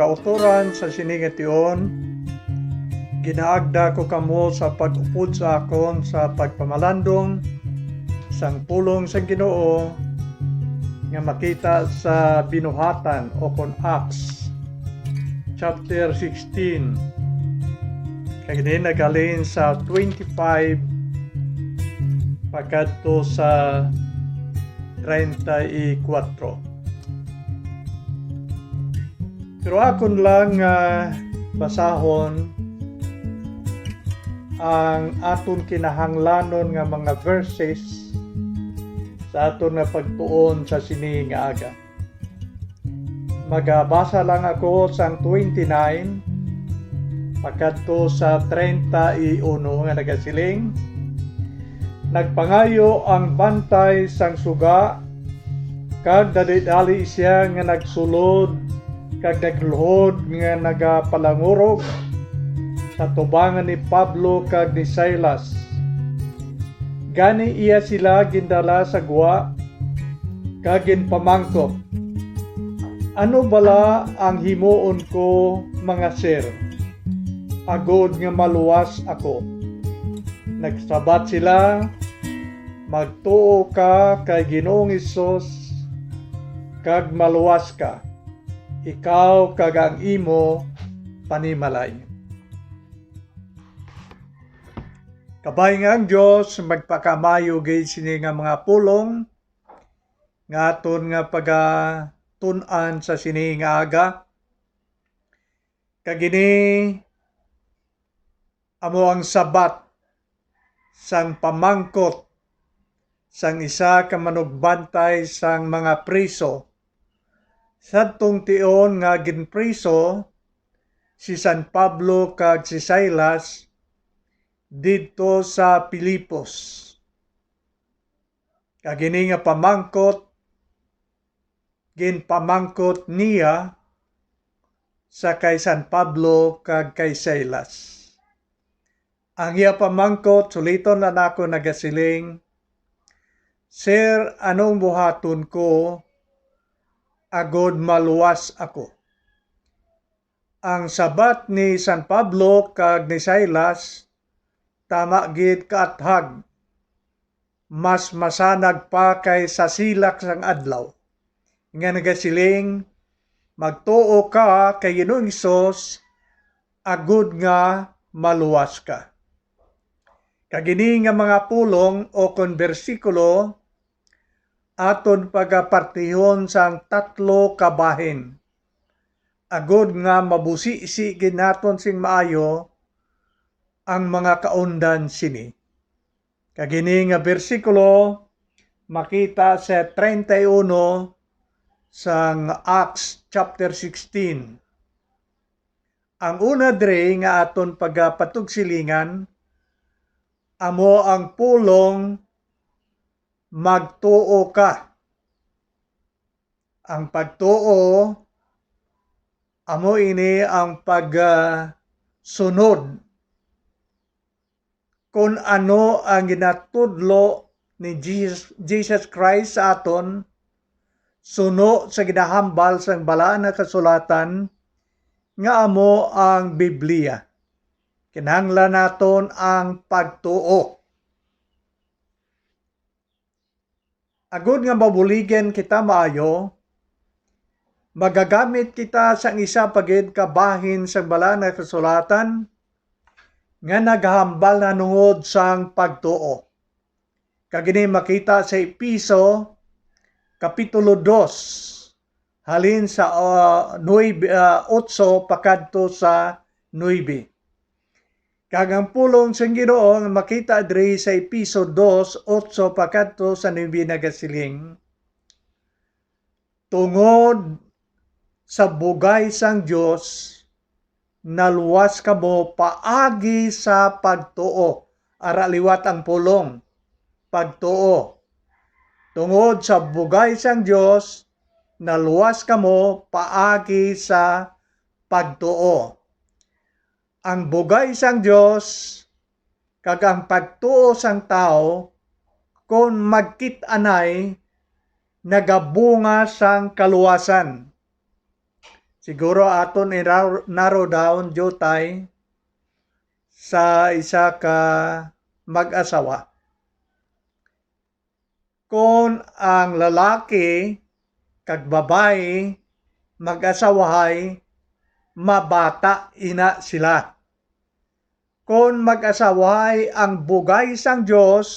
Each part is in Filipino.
kauturan sa siningation, ginaagda ko kamo sa pag-upod sa akon sa pagpamalandong sang pulong sa Ginoo nga makita sa binuhatan o kon Acts chapter 16 kag din nagalin sa 25 pagkadto sa 34. Pero akon lang basahon ang aton kinahanglanon nga mga verses sa aton nga pagtuon sa sini nga aga. Magabasa lang ako sang 29 pagkadto sa 31 nga nagasiling, nagpangayo ang bantay sang suga kag dali-dali siya nga nagsulod kag nagluhod nga nagapalangurog sa tubangan ni Pablo kag ni Silas. Gani iya sila gindala sa guwa kag ginpamangkot. Ano bala ang himuon ko, mga sir? Agod nga maluwas ako. Nagsabat sila, magtuo ka kay Ginoong Hesus kag maluwas ka, ikaw kag ang imo panimalay. Kabay nga ang Diyos magpakamayo gay sini nga mga pulong nga aton nga pagatun-an sa sini nga aga. Kagini amo ang sabat sang pamangkot sang isa ka manugbantay sang mga priso. Sadtong tion nga ginpriso si San Pablo kag si Silas didto sa Pilipos. Kagini nga pamangkot ginpamangkot niya sa kay San Pablo kag kay Silas. Ang iya pamangkot suliton na nako nagasiling, Sir, anong buhaton ko agod maluwas ako? Ang sabat ni San Pablo kag ni Silas tama gid kaathag, mas masanag pa kay sa silak sang adlaw. Nga nagasiling, magtuo ka kay Ginoong Hesus agud nga maluwas ka. Kagini nga mga pulong o kon bersikulo aton pagapartihon sang tatlo ka bahin. Agud nga mabusi-si ginaton sing maayo ang mga kaundan sini. Kagini nga bersikulo makita sa 31 sang Acts chapter 16. Ang una dre nga aton pagapatugsilingan amo ang pulong magtuo ka. Ang pagtuo amo ini ang pagsunod kung ano ang ginatudlo ni Jesus Christ sa aton, suno sa ginahambal sang balaan nga kasulatan nga amo ang Biblia. Kinahanglan naton ang pagtuo. Agud nga mabuligen kita maayo, magagamit kita sang isa pagid kabahin sang balaan nga kasulatan nga naghambal na nungod sang pagtuo. Kagini makita sa Episo kapitulo 2 halin sa 8 pakadto sa 9. Kag ang pulong sang Ginoo nga makita diri sa Episo 2:8 pakadto sa 9 nagasiling, tungod sa bugay sang Dios naluwas kamo paagi sa pagtuo. Ara liwat ang pulong, pagtuo. Tungod sa bugay sang Dios naluwas kamo paagi sa pagtuo. Ang bugay sang Dios kag ang pagtuo sang tao kon magkit-anay nagabunga sang kaluwasan. Siguro aton narrow down jotay sa isa ka mag-asawa. Kung ang lalaki kag babae mag-asawahay, mabata ina sila. Kung mag-asawahay ang bugay sang Dios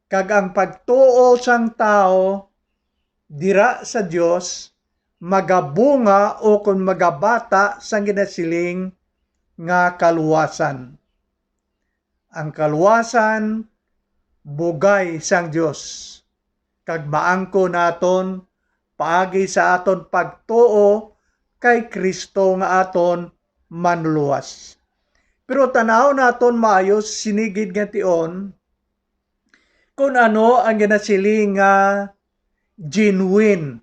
kag ang pagtuo sang tao dira sa Dios, magabunga o kung magabata sang ginasiling nga kaluwasan. Ang kaluwasan bugay sang Dios kag maangko naton paagi sa aton pagtuo kay Kristo nga aton manluwas. Pero tanaw naton maayos sinigid nga tion kung ano ang ginasiling nga genuine,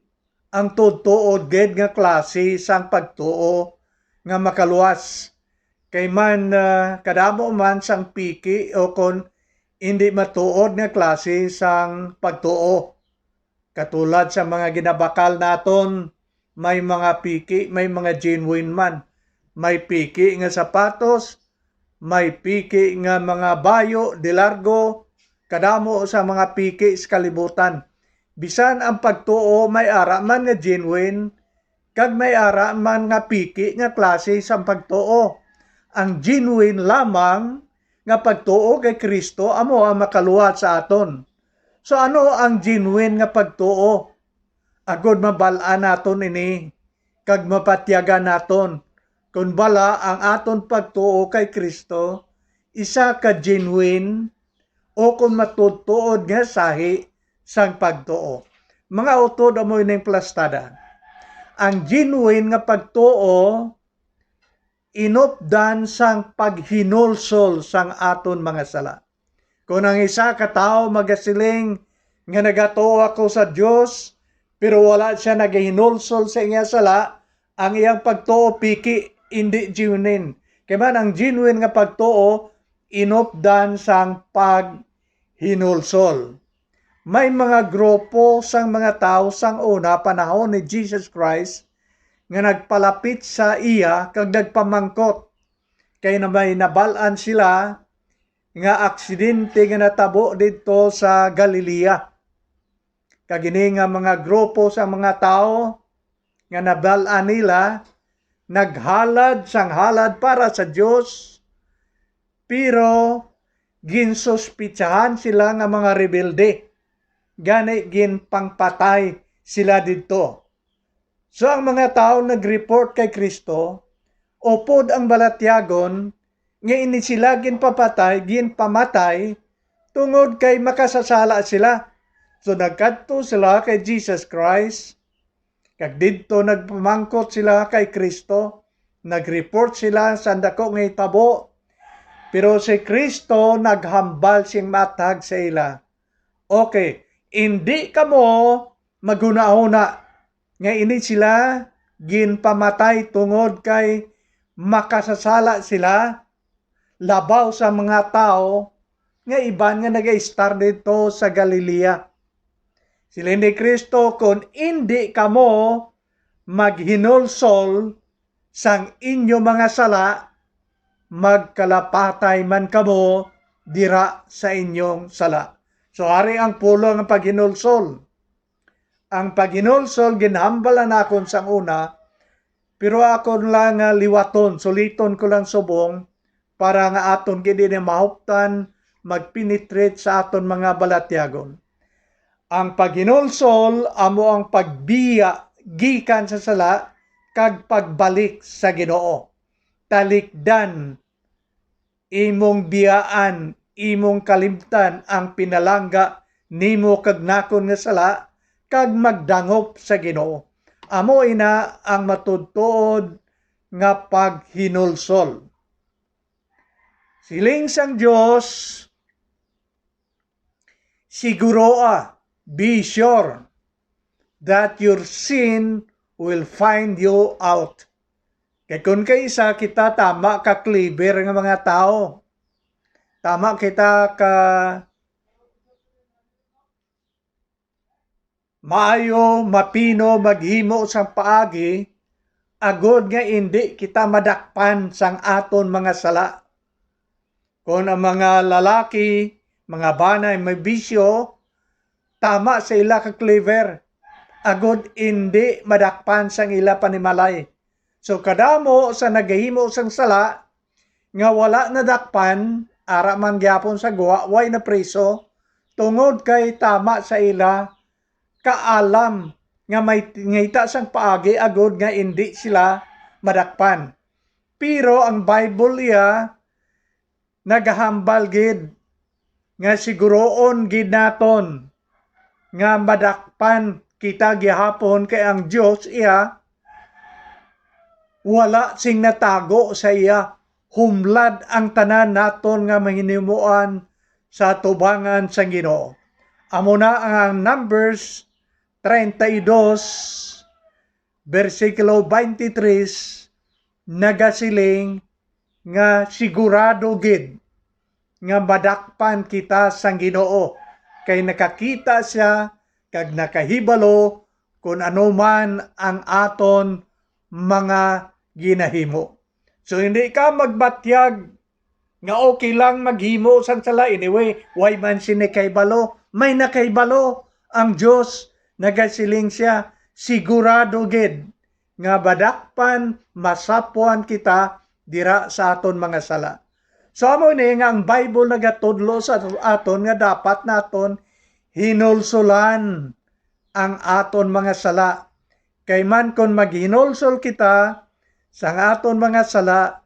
ang tutuod ged nga klase sang pagtuo nga makaluwas. Kay man kadamo man sang piki o kon hindi matuod nga klase sang pagtuo. Katulad sa mga ginabakal naton, may mga piki, may mga genuine man. May piki nga sapatos, may piki nga mga bayo, de largo, kadamo sa mga piki sa kalibutan. Bisan ang pagtuo may ara man nga genuine, kag may ara man nga piki nga klase sang pagtuo. Ang genuine lamang nga pagtuo kay Kristo amo ang makaluwat sa aton. So ano ang genuine nga pagtuo? Agod mabal-an naton ini kag mapatyagan naton kung bala ang aton pagtuo kay Kristo isa ka genuine o kung matutuod nga sahi sang pagtuo. Mga utod amo ining plastada. Ang genuine nga pagtuo inupdan sang paghinulsol sang aton mga sala. Kung ang isa ka tawo magasiling nga nagatuo ako sa Dios pero wala siya nagahinulsol sa iya sala, ang iyang pagtuo piki, hindi genuine. Kaya man ang genuine nga pagtuo inupdan sang paghinulsol. May mga grupo sang mga tao sang una panahon ni Jesus Christ nga nagpalapit sa iya kag nagpamangkot kay na may nabalaan sila nga aksidente nga natabo dito sa Galilea. Kagini nga mga grupo sa mga tao nga nabalaan nila naghalad sang halad para sa Dios pero ginsuspitsahan sila nga mga rebelde. Gani ginpangpatay sila dito. So ang mga tao nag-report kay Kristo, upod ang balatyagon nga ini sila ginpapatay, ginpamatay, tungod kay makasasala sila. So nagkadto sila kay Jesus Christ, kag didto nagpamangkot sila kay Kristo, nag-report sila sa dako nga hitabo, pero si Kristo naghambal siyang matag sa ila. Okay, hindi kamo maghuna-huna nga ini sila ginpamatay tungod kay makasasala sila, labaw sa mga tao nga iban nga nag-star dito sa Galilea. Sila ni Kristo kung hindi kamo maghinulsol sang inyo mga sala, magkalapatay man kamo dira sa inyong sala. So ari ang pulo ng paghinulsol. Ang paghinulsol ginhambalan akon sang una, pero akon lang liwaton, suliton ko lang subong para nga aton gid ni mahuptan magpenetrate sa aton mga balatyagon. Ang paghinulsol amo ang pagbiya gikan sa sala kag pagbalik sa Ginoo. Talikdan imong biyaan, imong kalimtan ang pinalangga nimo kag nakon nga sala kag magdangop sa Ginoo. Amo ina ang matudtuod nga paghinulsol. Siling sang Dios, siguroa, be sure that your sin will find you out. Kaya kung kaisa kita tama ka clever nga mga tao, tama kita ka maayo, mapino, maghimo sang paagi, agod nga hindi kita madakpan sang aton mga sala. Kung ang mga lalaki, mga banay may bisyo, tama sa ila ka clever, agod hindi madakpan sang ila panimalay. So kadamo sa nagahimo sang sala nga wala nadakpan, ara man gyapon sa guwa, way na preso, tungod kay tama sa ila kaalam nga may ngita sang paagi agod nga hindi sila madakpan. Pero ang Bible iya nagahambal gid nga siguroon gid naton nga madakpan kita gihapon kay ang Dios iya wala sing natago sa iya. Humlad ang tanan naton nga mahinimuan sa tubangan sa Ginoo. Amo na ang Numbers 32 versikulo 23 nagasiling nga sigurado gid nga madakpan kita sang Ginoo kay nakakita siya kag nakahibalo kung ano man ang aton mga ginahimo. So hindi ka magbatyag nga okay lang maghimo sang sala. Anyway, why man sinikaybalo? May nakaybalo ang Dios. Nagasiling siya, sigurado gid nga badakpan masapuan kita dira sa aton mga sala. So amo ni nga ang Bible nagatudlo sa aton nga dapat naton hinulsulan ang aton mga sala. Kay man kon maghinulsol kita sang aton mga sala,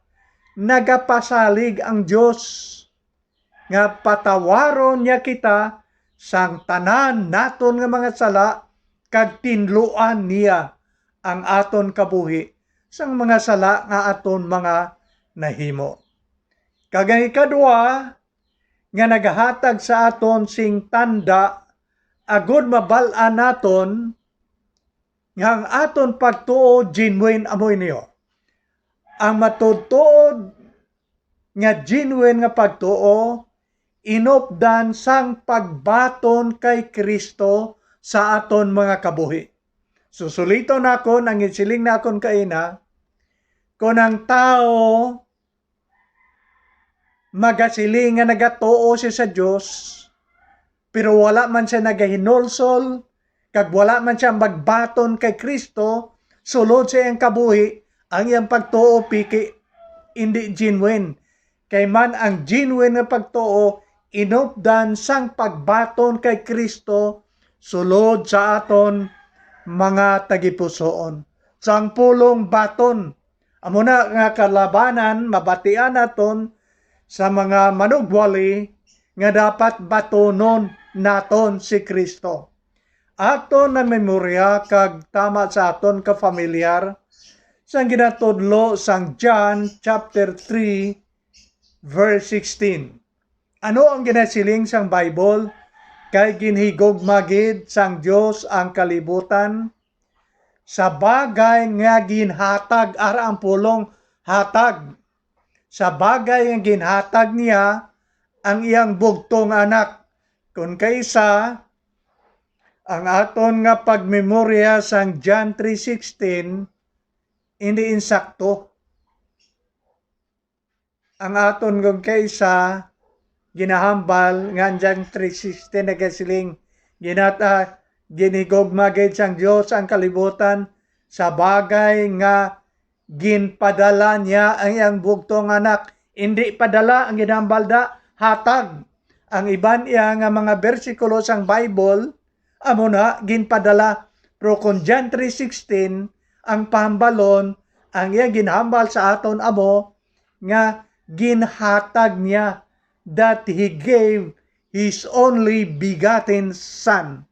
nagapasalig ang Dios nga patawaron niya kita sang tanan naton nga mga sala kag tinluan niya ang aton kabuhi sang mga sala nga aton mga nahimo. Kag ang ikadua nga nagahatag sa aton sing tanda agud mabal-an naton nga ang aton pagtuo genuine amoy niyo. Ang matutuod nga genuine nga pagtuo inopdan sang pagbaton kay Kristo sa aton mga kabuhi. Susulito nakon ang isiling nakon kaina, kung ang tao magasiling nga nagatuo siya sa Dios pero wala man siya nagahinulsol kag wala man siya magbaton kay Kristo sulod sa iyang kabuhi, ang iyang pagtuo piki hindi genuine. Kay man ang genuine nga pagtuo inopdan sang pagbaton kay Kristo sulod sa aton mga tagipusoon. Sang pulong baton amo na nga kalabanan mabatian naton sa mga manugwali nga dapat batonon naton si Kristo. Aton na memorya kag tama sa aton ka familiar sang ginatudlo sang John chapter 3 verse 16. Ano ang ginasiling sang Bible? Kay ginhigugma gid sang Dios ang kalibutan sa bagay nga ginhatag, ara ang pulong hatag. Sa bagay nga ginhatag niya ang iyang bugtong anak. Kung kaysa ang aton nga pagmemorya sang John 3:16 hindi insakto. Ang aton kung kaysa ginahambal nga John 3:16 nagasiling ginigugma gid sang Dios ang kalibutan sa bagay nga ginpadala niya ang iyang bugtong anak. Hindi padala ang ginahambal da, hatag. Ang iban iya nga mga bersikulo sang Bible amo na ginpadala. Pero kung John 3:16 ang pahambalon, ang iya ginhambal sa aton amo nga ginhatag niya that He gave His only begotten Son.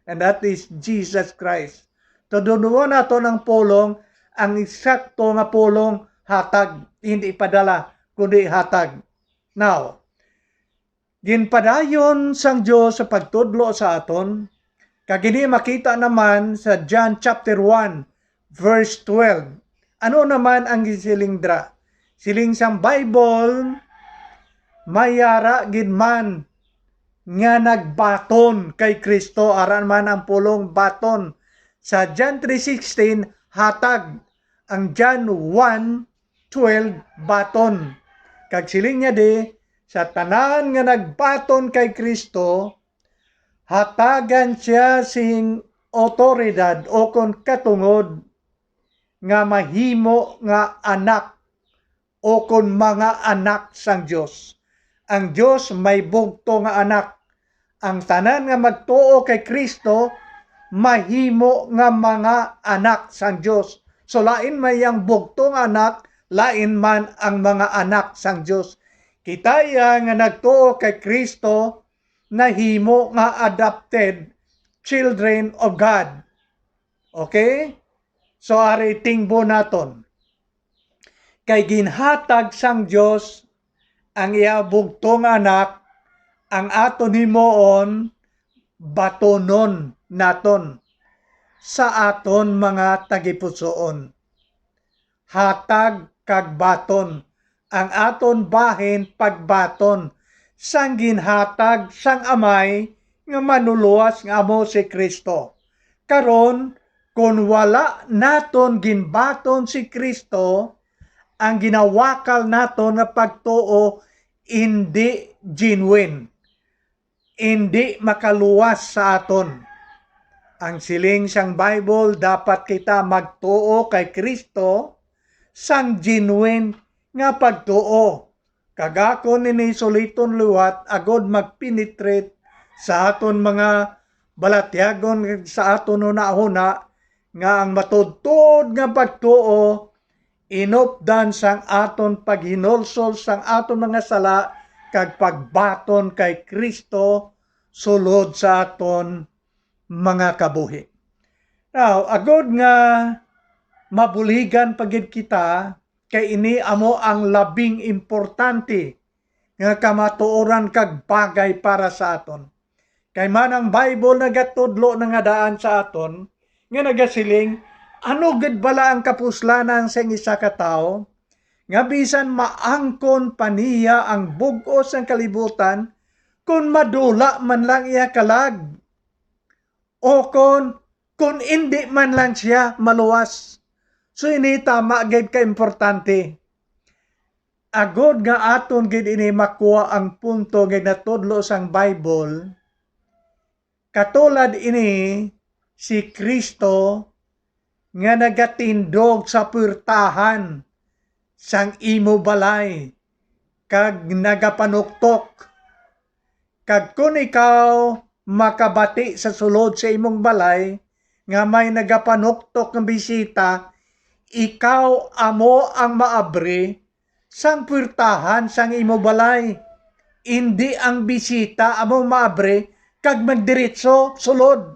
And that is Jesus Christ. Tudunuan nato ng pulong, ang eksakto nga pulong hatag, hindi padala, kundi hatag. Now, ginpadayon sang Dios sa pagtudlo sa aton, kagini makita naman sa John chapter 1 verse 12. Ano naman ang gisilingdra? Siling sang Bible mayara gid man nga nagbaton kay Kristo, aran man ang pulong baton. Sa John 3:16 hatag. ang John 1:12 baton. Kag siling niya di, sa tanan nga nagbaton kay Kristo, hatagan siya sing otoridad o kon katungod nga mahimo nga anak o kon mga anak sang Dios. Ang Dios may bugto nga anak. Ang tanan nga magtuo kay Kristo mahimo nga mga anak sang Dios. So lain may ang bugto nga anak, lain man ang mga anak sang Dios. Kitaya nga nagtuo kay Kristo nahimo nga adopted children of God. Okay? So ari tingbo naton. Kay ginhatag sang Dios ang iya bugtong anak, ang aton himuon batonon naton sa aton mga tagipusoon. Hatag kag baton, ang aton bahin pagbaton sang ginhatag sang amay nga manuluwas nga amo si Kristo. Karon kung wala naton ginbaton si Kristo, ang ginawakal naton nga pagtuo hindi genuine, hindi makaluwas sa aton. Ang siling sang Bible, dapat kita magtuo kay Kristo sang genuine nga pagtuo. Kagako ni suliton luwat agod magpenetrate sa aton mga balatyagon sa aton una-una nga ang matudtod nga pagtuo inupdan sang aton paghinulsol sang aton mga sala kag pagbaton kay Kristo sulod sa aton mga kabuhi. Now, agod nga mabuligan pagid kita kay ini amo ang labing importante nga kamatuoran kag bagay para sa aton. Kay man ang Bible nagatudlo na nga daan sa aton nga nagasiling ano gid bala ang kapuslanan sa isa ka tawo nga bisan maangkon paniya ang bug-os ng kalibutan kung madula man lang iya kalag o kung hindi man lang siya maluwas. So ini tama gid ka importante. Agod nga aton gid ini makuha ang punto nga natudlo sang Bible. Katulad ini si Kristo nga nagatindog sa puwertahan sang imo balay kag nagapanuktok. Kag kung ikaw makabati sa sulod sa imong balay nga may nagapanuktok ng bisita, ikaw amo ang maabri sang puwertahan sang imo balay. Hindi ang bisita amo maabri kag magdiretso sulod.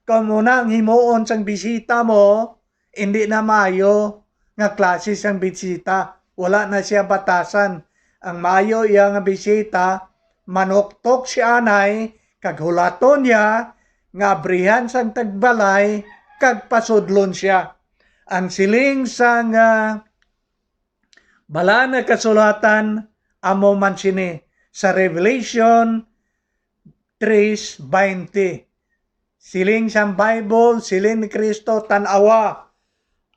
Kung muna ang himuon sang bisita mo, hindi na mayo nga klase sang bisita. Wala na siya batasan. Ang mayo iya nga bisita, manuktok si anay, kag hulaton niya, nga abrihan sang tagbalay, kag pasudlon siya. Ang siling sang bala na kasulatan, amo man sini sa Revelation 3:20. Siling sang Bible, siling ni Kristo, tanawa,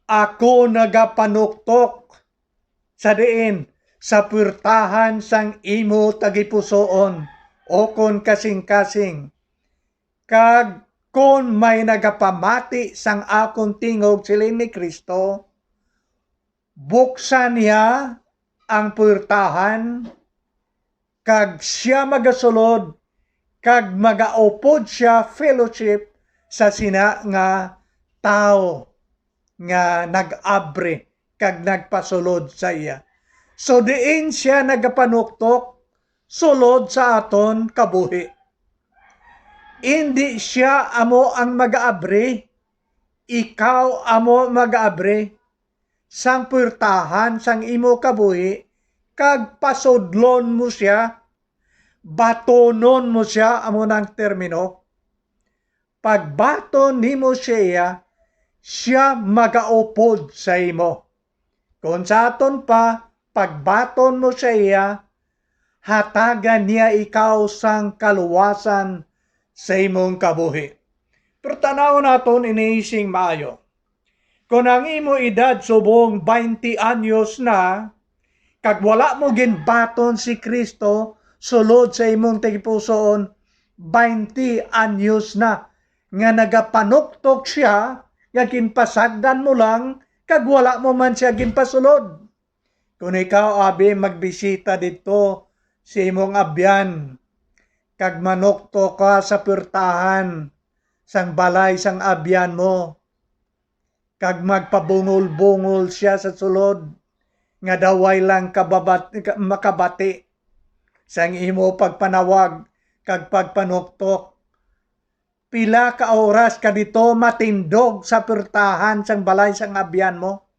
ako nagapanuktok sa diin sa puwertahan sang imo tagipusoon o kon kasing-kasing. Kag kon may nagapamati sang akong tingog, siling ni Kristo, buksan niya ang puwertahan kag siya magasulod kag magaupod siya fellowship sa sina nga tao nga nag-abre kag nagpasulod sa iya. So diin siya nagapanuktok sulod sa aton kabuhi. Hindi siya amo ang mag-abre, ikaw amo mag-abre sang puwertahan sang imo kabuhi kag pasudlon mo siya. Batonon mo siya, amo ng termino. Pagbaton nimo siya, siya magaupod sa imo. Kung sa aton pa, pagbaton mo siya, hatagan niya ikaw sang kaluwasan sa imong kabuhi. Pero tanaw naton iniising maayo. Kung ang imo edad subong 20 anyos na, kag wala mo ginbaton si Kristo sulod sa imong tagipusoon, 20 anyos na nga nagapanuktok siya, nga ginpasagdan mo lang, kag wala mo man siya ginpasulod. Kung ikaw abi magbisita dito sa imong abyan, kag manukto ka sa purtahan sang balay sang abyan mo, kag magpabungol-bungol siya sa sulod, nga daway lang makabati sang imo pagpanawag kag pagpanuktok. Pila ka oras ka dito matindog sa purtahan sang balay sang abyan mo?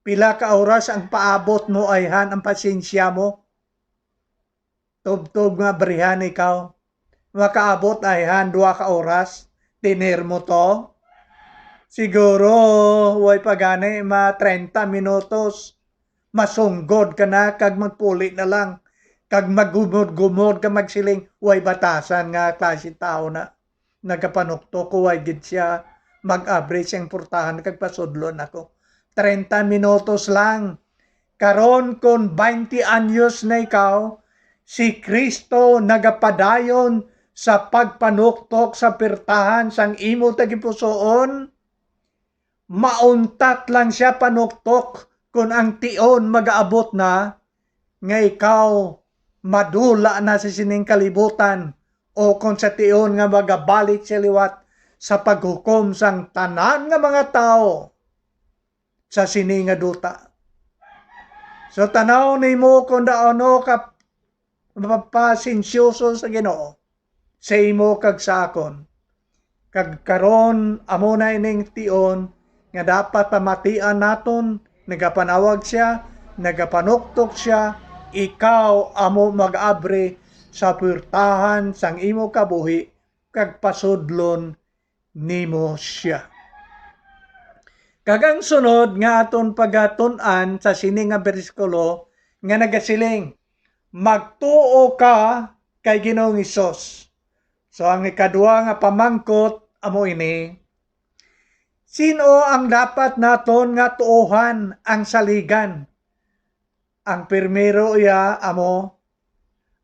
Pila ka oras ang paabot mo ayhan ang pasensya mo? Tubtob nga barihan ikaw. Makaabot ayhan 2 ka oras. Tiner mo to? Siguro, way pagani, 30 minutos. Masunggod ka na, kag magpuli na lang. Kag maggumod-gumod ka magsiling, way batasan nga klase tao na. Nagapanukto ko, way gid siya. Mag-average ang purtahan, kag pasudlon ako. 30 minutos lang. Karon kon 20 anyos na ikaw, si Kristo nagapadayon sa pagpanuktok sa pirtahan sang imo tagipusoon, mauntat lang siya panuktok kung ang tion magaabot na, nga ikaw madula na sa sining kalibutan, o kung sa tion nga magabalik sa liwat sa paghukom sang tanan nga mga tao sa sini nga duta. So tanaw nimo kung daano ka mapasensyoso sa Ginoo sa imo kag sakon. Kag karon amo na ining tion nga dapat pamatian naton, nagapanawag siya, nagapanuktok siya, ikaw amo mag-abre sa purtahan sang imo kabuhi kag pasudlon nimo siya. Kagang sunod nga aton pagatun-an sa sini nga bersikulo nga nagasiling, magtuo ka kay Ginoong Hesus. So ang ikadua nga pamangkot amo ini, sino ang dapat naton nga tuohan ang saligan? Ang primero iya amo,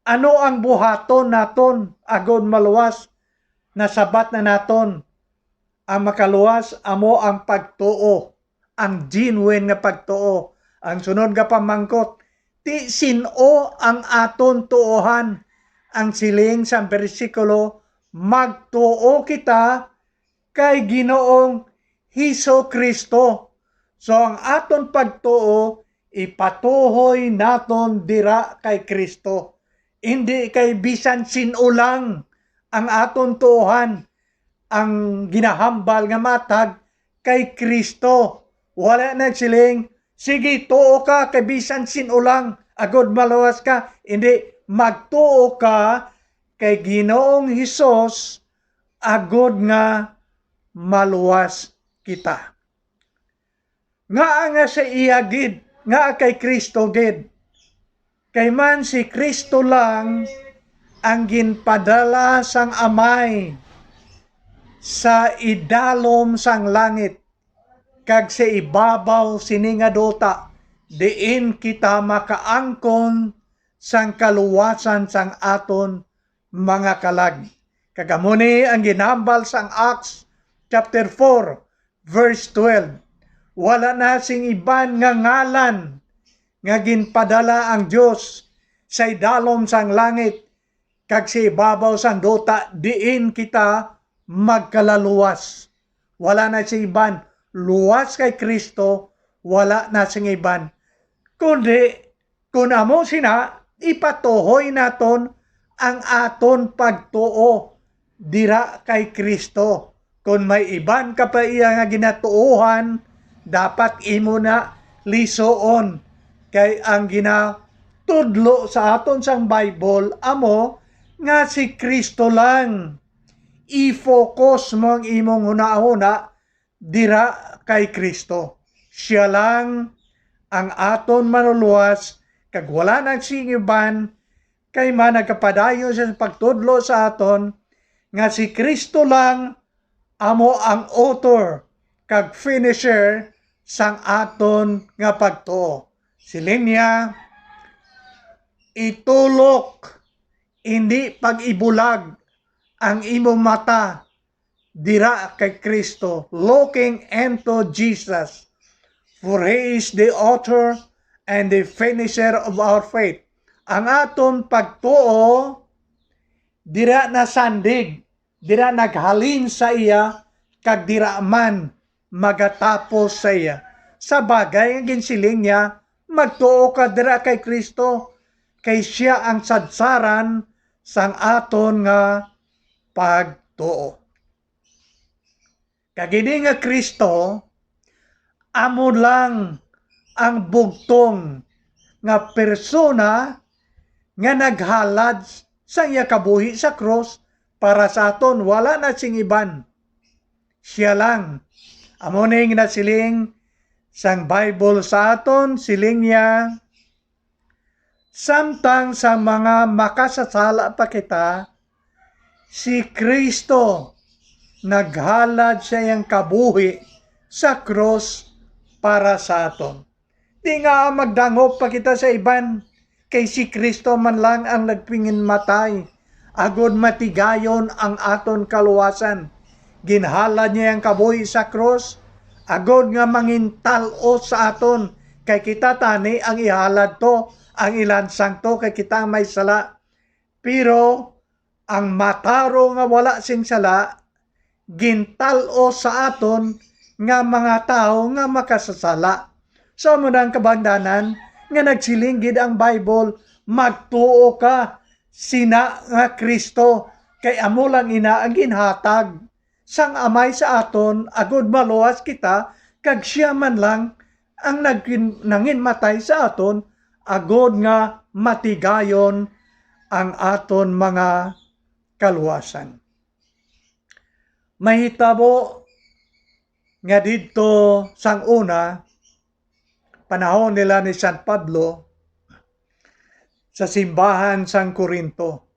ano ang buhaton naton agod maluwas na sabat na naton? Ang makaluwas amo ang pagtuo, ang genuine nga pagtuo. Ang sunod nga pamangkot, ti sino ang aton tuohan? Ang siling sa bersikulo, magtuo kita kay Ginoong Hesus Kristo. So ang aton pagtuo, ipatuhoy naton dira kay Kristo. Hindi kay bisan sino lang ang aton tuohan. Ang ginahambal nga matag kay Kristo. Wala nagsiling, sige tuo ka kay bisan sino lang, agod maluwas ka. Hindi, magtuo ka kay Ginoong Hesus, agod nga maluwas kita. Nga sa iya gid, nga kay Kristo gid. Kay man si Kristo lang ang ginpadala sang Amay sa idalom sang langit, kag sa ibabaw sini nga duta, diin kita makaangkon sang kaluwasan sang aton mga kalag. Kagamuni ang ginambal sang Acts chapter 4 verse 12. Wala na sing iban nga ngalan nga ginpadala ang Dios sa idalom sang langit, kag sa ibabaw sang duta, diin kita magkalaluwas. Wala na si iban. Luwas kay Kristo, wala na sing iban. Kundi, kung amo sina, ipatuhoy naton ang aton pagtuo dira kay Kristo. Kung may iban ka pa iya nga ginatuuhan, dapat imo na lisoon. Kay ang ginatudlo sa aton sang Bible, amo nga si Kristo lang. I-focus mo ang imong hunahuna dira kay Kristo. Siya lang ang aton manuluwas, kag wala nang singiban, kay man nagkapadayon sa pagtudlo sa aton, nga si Kristo lang amo ang author kag finisher sang aton nga pagtuo. Siling niya, itulok, hindi pag-ibulag ang imong mata dira kay Kristo, looking into Jesus, for He is the author and the finisher of our faith. Ang aton pagtuo, dira na sandig, dira naghalin sa iya, kag dira man magatapos sa iya. Sa bagay, ang ginsiling niya, magtuo ka dira kay Kristo, kay siya ang sadsaran sang aton nga pagtuo. Kagini nga Kristo, amo lang ang bugtong nga persona nga naghalad sa iya kabuhi sa cross para sa aton. Wala na sing iban. Siya lang. Amo na yung nasiling sang Bible sa aton, siling niya, samtang sa mga makasasala pa kita, si Kristo naghalad sa iyang kabuhi sa cross para sa aton. Di nga magdangop pa kita sa iban, kay si Kristo man lang ang nagpingin matay, agod matigayon ang aton kaluwasan. Ginhalad niya ang kabuhi sa cross, agod nga mangintalo sa aton, kay kita tani ang ihalad to, ang ilansang to, kay kita may sala. Pero ang mataro nga wala sing sala, gintalo sa aton nga mga tao nga makasasala. So mo nang kabangdanan nga nagsilinggid ang Bible, magtuo ka sina nga Kristo, kay amo lang ina ang ginhatag sang amay sa aton, agud maluwas kita, kag siya man lang ang nanginmatay sa aton, agud nga matigayon ang aton mga kaluwasan. Mahitabo nga dito sang una, panahon nila ni San Pablo sa simbahan sang Corinto.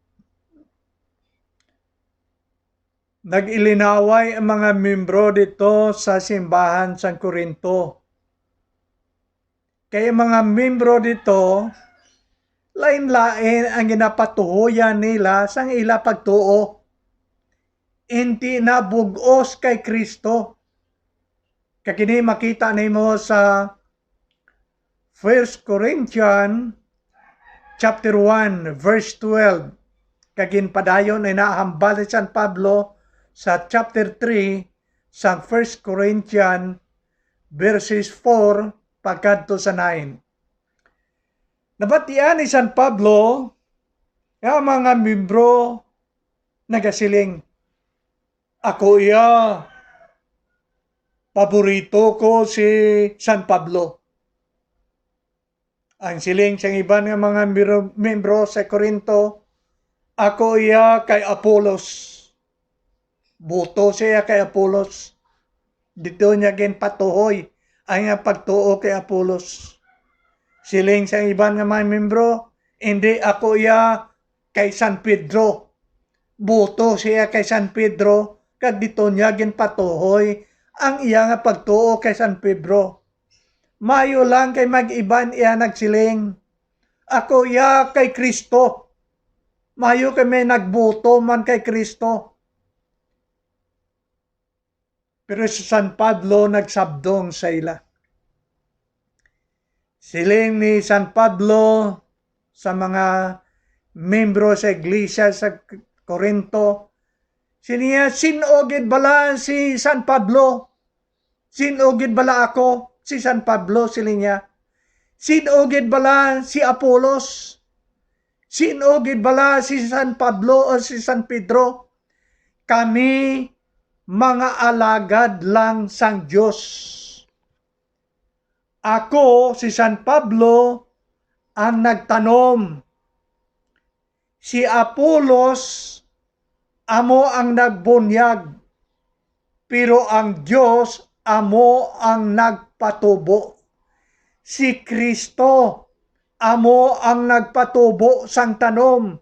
Nag-ilinaway ang mga membro dito sa simbahan sang Corinto. Kaya mga membro dito, lain-lain ang ginapatuhoyan nila sang ila pagtuo. Hindi na bugos kay Kristo. Kagini makita nimo sa 1 Corinthians chapter 1 verse 12. Kagin padayon ay nahambal ni San Pablo sa chapter 3 sa 1 Corinthians verses 4 pagkadto sa 9. Nabatian ni San Pablo nga mga membro nagasiling, ako iya, paborito ko si San Pablo. Ang siling sang iban nga mga membro sa Corinto, ako iya kay Apolos. Buto siya kay Apolos. Dito niya ginpatuhoy ang pagtuo kay Apolos. Siling sang iban nga mga membro, hindi ako iya kay San Pedro. Buto siya kay San Pedro, kag dito niya ginpatuhoy ang iya nga pagtuo kay San Pedro. Mayo lang kay mag-iban iya nagsiling, ako iya kay Kristo. Mayo kay may nagbuto man kay Kristo. Pero si San Pablo nagsabdong sa ila. Siling ni San Pablo sa mga membro sa iglesia sa Corinto, siniya, sinogid bala si San Pablo? Sinogid bala ako? Si San Pablo, siling niya. Sinogid bala si Apolos? Sinogid bala si San Pablo o si San Pedro? Kami mga alagad lang sang Diyos. Ako, si San Pablo, ang nagtanom. Si Apolos, amo ang nagbunyag, pero ang Diyos amo ang nagpatubo. Si Kristo amo ang nagpatubo sang tanom,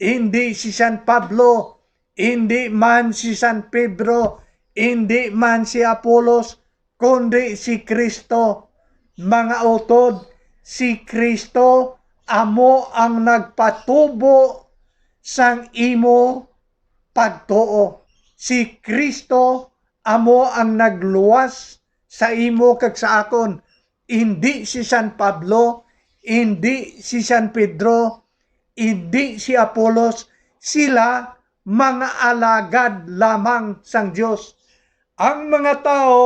hindi si San Pablo, hindi man si San Pedro, hindi man si Apolos, kundi si Kristo. Mga utod, si Kristo amo ang nagpatubo sang imo pagtuo. Si Kristo amo ang nagluwas sa imo kag sa akon. Hindi si San Pablo, hindi si San Pedro, hindi si Apolos. Sila mga alagad lamang sang Dios. Ang mga tao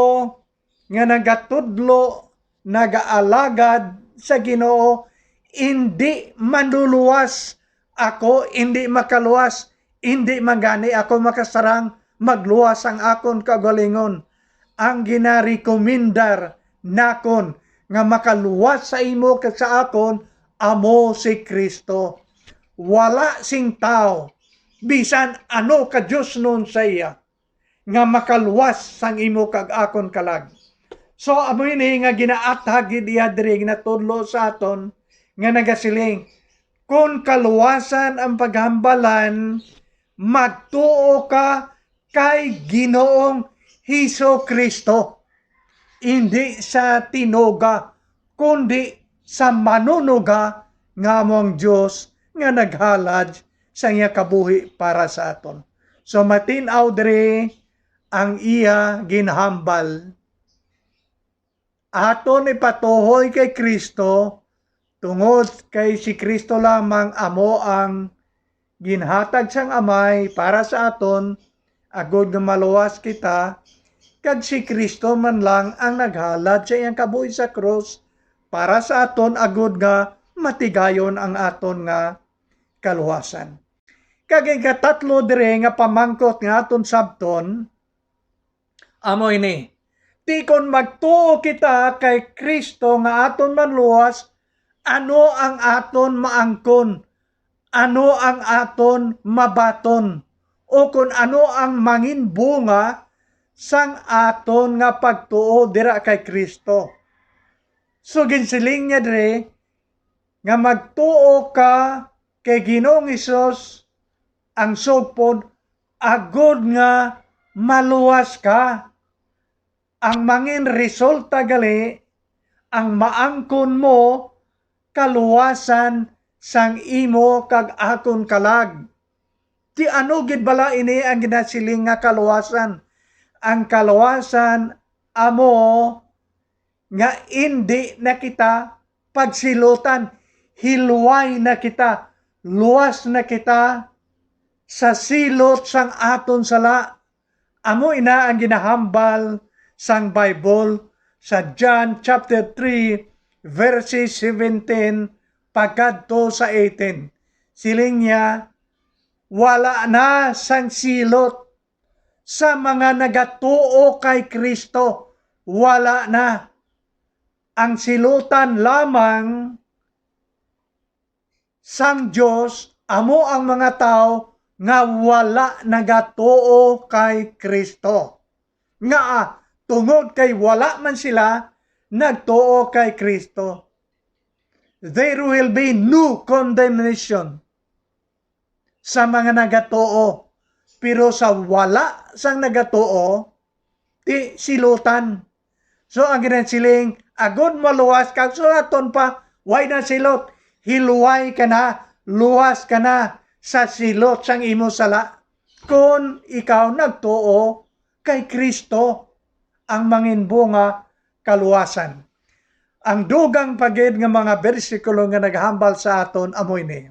nga nagatudlo, nagaalagad sa Ginoo, hindi manluluwas. Ako hindi makaluwas, hindi magani ako makasarang magluwas ang akon kagalingon. Ang ginarekomendar nakon nga makaluwas sa imo kag sa akon, amo si Kristo. Wala sing tao, bisan ano ka Diyos nun sa iya, nga makaluwas sang imo kag akon kalag. So amo ini nga ginaatag diya diri ginatudlo sa aton nga nagasiling, kung kaluwasan ang paghambalan, magtuo ka kay Ginoong Hesus Kristo. Hindi sa tinuga, kundi sa manunuga nga mong Diyos nga naghalad sa iya kabuhi para sa aton. So matinaw diri ang iya ginhambal. Aton ipatuhoy kay Kristo, tungod kay si Kristo lamang amo ang ginhatag sang amay para sa aton, agod nga maluwas kita, kag si Kristo man lang ang naghalad sa iyang kabuhi sa krus para sa aton, agod nga matigayon ang aton nga kaluwasan. Kag ikatatlo dire nga pamangkot nga aton sabton, amo ini, ti kon magtuo kita kay Kristo nga aton manluwas, ano ang aton maangkon? Ano ang aton mabaton? O kung ano ang mangin bunga sang aton nga pagtuo dira kay Kristo? So ginsiling niya dire nga magtuo ka kay Ginoong Hesus, ang sugpod agod nga maluwas ka. Ang mangin resulta gali, ang maangkon mo, kaluwasan sang imo kag akon kalag. Ti ano gid bala ini ang ginasiling nga kaluwasan? Ang kaluwasan amo nga hindi na kita pagsilutan, hilway na kita, luwas na kita sa silot sang aton sala. Amo ina ang ginahambal sang Bible sa John chapter 3 verses 17 pagkadto sa 18. Siling niya, wala na sang silot sa mga nagatuo kay Kristo. Wala na. Ang silutan lamang sang Diyos, amo ang mga tao nga wala nagatuo kay Kristo. Nga tungod kay wala man sila nagtuo kay Kristo, there will be no condemnation sa mga nagatuo. Pero sa wala sang nagatuo, ti silutan. So ang ginasiling, agod maluwas ka, so aton pa, why na silot? Hiluway ka na, luwas ka na sa silot sang imo sala. Kung ikaw nagtuo kay Kristo, ang manginbunga kaluwasan. Ang dugang pagid nga mga bersikulo nga naghambal sa aton amoy ni.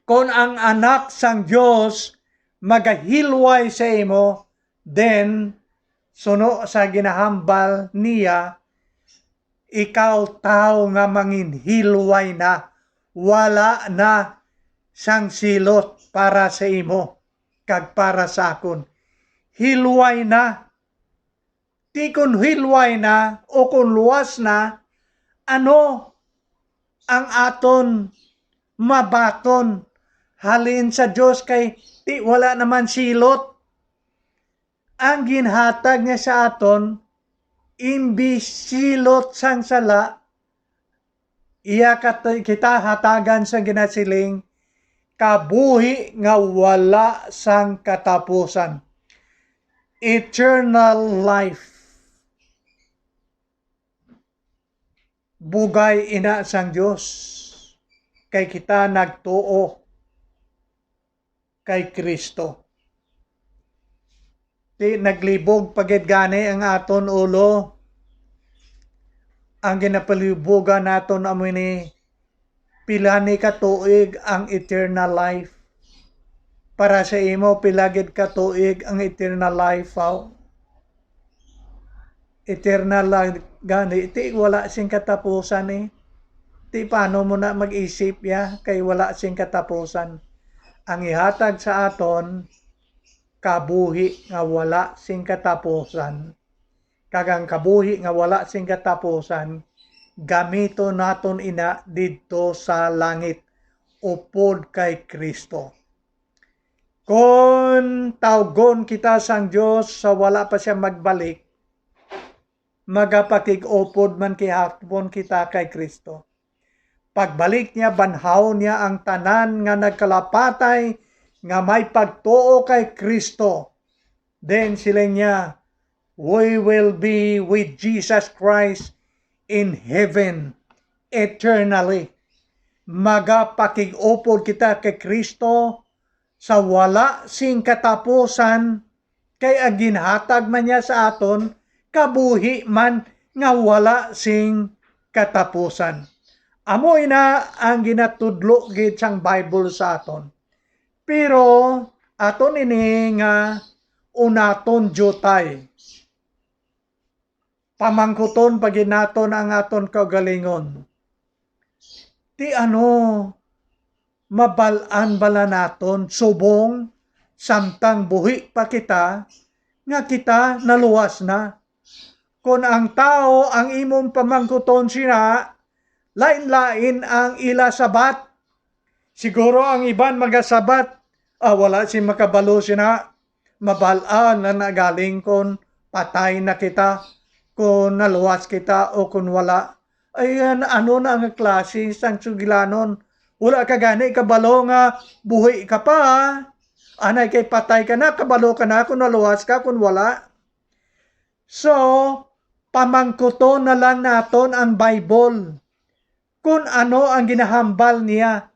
Kung ang anak sang Dios magahilway sa imo, then suno sa ginahambal niya, ikaw tao nga manginhilway na, wala na sang silot para sa imo kag para sa akon. Hilway na. Ti kun hilway na o kun luwas na, ano ang aton mabaton halin sa Diyos kay ti wala naman silot. Ang ginhatag niya sa aton, imbis silot sang sala, iya kita hatagan sa ginasiling, kabuhi nga wala sang katapusan. Eternal life. bugay ina sang Dios kay kita nagtuo kay Kristo. Di naglibog pagid gani ang aton ulo. Ang ginapalibugan naton amo ni pila ni katuig ang eternal life. Para sa imo pilagid katuig ang eternal life. Eternal life gani ti wala sing katapusan eh. Ti paano mo na mag-isip ya kay wala sing katapusan. Ang ihatag sa aton kabuhi nga wala sing katapusan. Kagang kabuhi nga wala sing katapusan, gamito naton ina didto sa langit upod kay Kristo. Kung tawgon kita sang Dios sa wala pa siya magbalik, magapakig-upod man kihapon kita kay Kristo. Pagbalik niya, banhaw niya ang tanan nga nagkalapatay nga may pagtuo kay Kristo. Then sila niya, we will be with Jesus Christ in heaven eternally. Magapakig-upod kita kay Kristo sa wala sing katapusan, kay ang ginhatag man niya sa aton, kabuhi man nga wala sing katapusan. Amoy na ang ginatudlo gid sang Bible sa aton. Pero aton ini nga unaton jutay. Pamangkuton pagid naton ang aton kaugalingon. Ti mabalaan bala naton subong samtang buhi pa kita nga kita naluwas na. Kung ang tao ang imong pamangkuton sina, lain-lain ang ila sabat. Siguro ang iban magasabat, wala si makabalo sina, mabalaan na nagaling kon patay na kita, kung naluwas kita o kung wala. Ayan, ano na ang klase sang sugilanon? Wala ka gani, kabalo nga, buhi ka pa. Anay kay patay ka na, kabalo ka na kung naluwas ka, kung wala. So, pamangkuto na lang naton ang Bible. Kung ano ang ginahambal niya.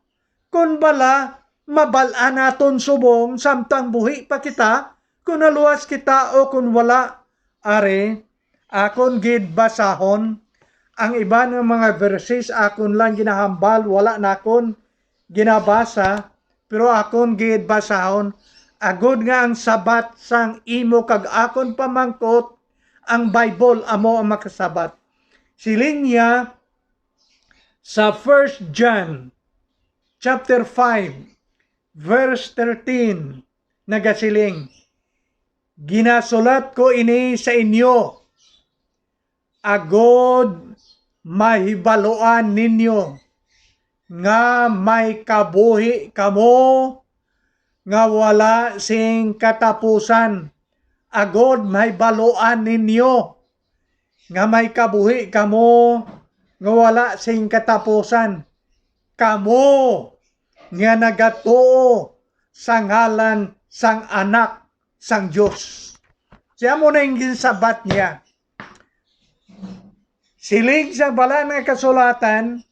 Kung bala, mabalaan naton subong, samtang buhi pa kita, kung naluwas kita o kung wala. Are, akon gid basahon, ang iba ng mga verses akon lang ginahambal, wala na akon ginabasa, pero akon gid basahon, agud nga ang sabat sang imo kag akon pamangkot, ang Bible amo ang makasabat. Siling niya sa 1 John chapter 5 verse 13 nagasiling, ginasulat ko ini sa inyo agod mahibaloan ninyo nga may kabuhi kamo nga wala sing katapusan. Agod mahibaloan ninyo nga may kabuhi kamo nga wala sing katapusan. Kamo nga nagatuo sa ngalan sang anak sang Dios. Siya mo na yung ginsabat niya. Siling sa bala ng kasulatan,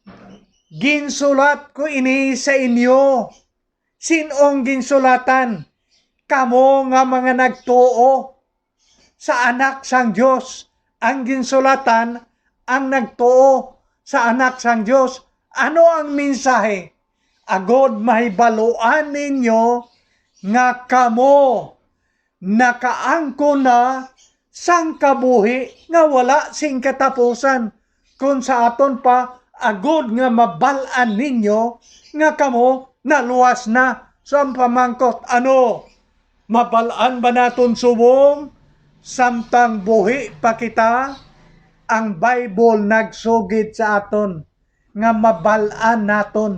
ginsulat ko ini sa inyo. Sinong ginsulatan? Kamo nga mga nagtuo sa anak sang Dios. Ang ginsulatan, ang nagtuo sa anak sang Dios. Ano ang mensahe? Agod mahibaluan ninyo nga kamo nakaangko na sang kabuhi nga wala sing katapusan. Kung sa aton pa, agod nga mabalaan ninyo nga kamo naluwas na. So ang pamangkot, mabalaan ba naton subong samtang buhi pa kita? Ang Bible nagsugid sa aton nga mabalaan naton.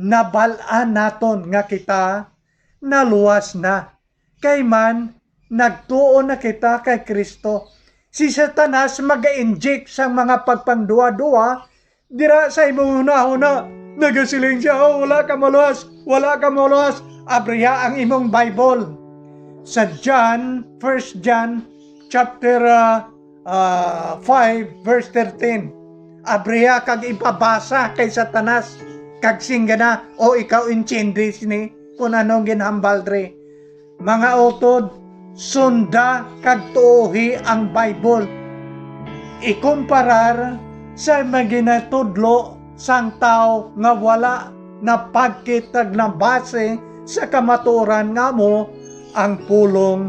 Nabalaan naton nga kita naluwas na. Kay man, nagtuo na kita kay Kristo. Si Satanas mag-inject sa mga pagpangduwa-duwa, dira sa imong hunahuna, nagasiling siya, wala ka maluwas, abriya ang imong Bible. Sa John, 1 John, chapter 5, verse 13, abriya kag ipabasa kay Satanas kag singgana o ikaw inchindis ni kung anong ginhambal dre. Mga utod, sunda kag tuohi ang Bible. Ikumparar sa maginatudlo sang tao nga wala na pagkitag na base sa kamaturan nga mo ang pulong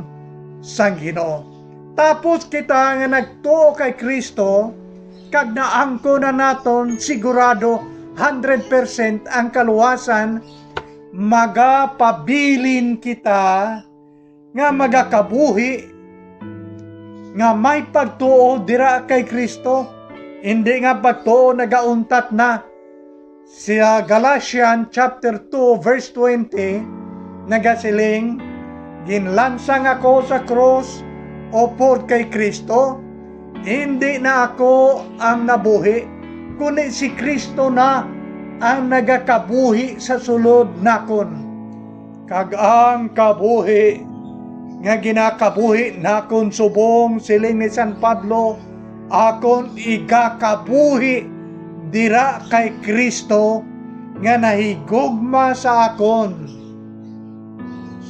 sang Ginoo. Tapos kita nga nagtuo kay Kristo, kag naangko na naton sigurado 100% ang kaluwasan, magapabilin kita nga magakabuhi nga may pagtuo dira kay Kristo. Hindi nga pagtuo nagauntat na. Sa Galatians chapter 2 verse 20 nagasiling, ginlansang ako sa krus upod kay Kristo, hindi na ako ang nabuhi, kundi si Kristo na ang nagakabuhi sa sulod nakon. Kag ang kabuhi nga ginakabuhi nakon subong siling ni San Pablo, akon igakabuhi dira kay Kristo nga nahigugma sa akon.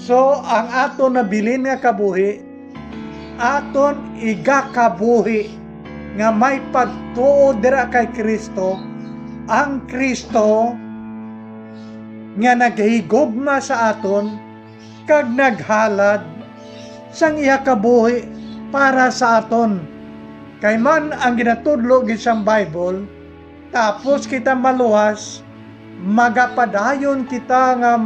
So ang aton nabilin nga kabuhi, aton igakabuhi nga may pagtuo dira kay Kristo, ang Kristo nga naghigugma sa aton kag naghalad sang iya kabuhi para sa aton. Kay man ang ginatudlo gid sa Bible, tapos kita maluwas, magapadayon kita nga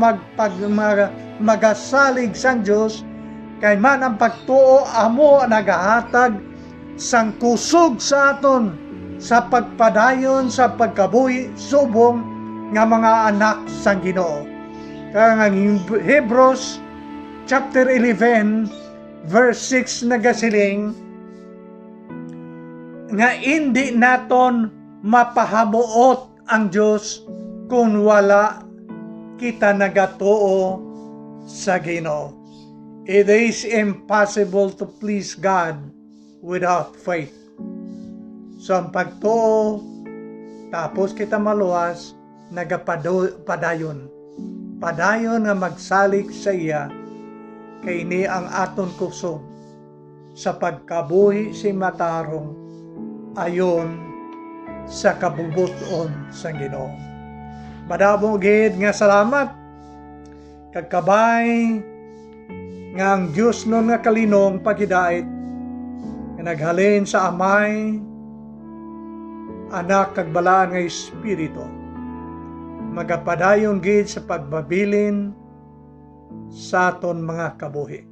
magasalig sang Dios. Kay man ang pagtuo amo nagahatag sang kusog sa aton sa pagpadayon sa pagkabuhi subong nga mga anak sang Ginoo. Kaya ang Hebrews chapter 11 verse 6 nagasiling nga hindi naton mapahamuot ang Diyos kung wala kita nagatuo sa Ginoo. It is impossible to please God without faith. So ang pagtuo, tapos kita maluwas, nagapadayon. Padayon nga magsalig sa iya, kay ni ang aton kusog sa pagkabuhi si matarong ayon sa kabubuton sa Ginoo. Madamo gid nga salamat kag kabay nga ang Dios nun nga kalinong pagidait nga naghalin sa Amay, Anak kag balaan nga Espiritu, magapadayon gid sa pagbabilin sa aton mga kabuhi.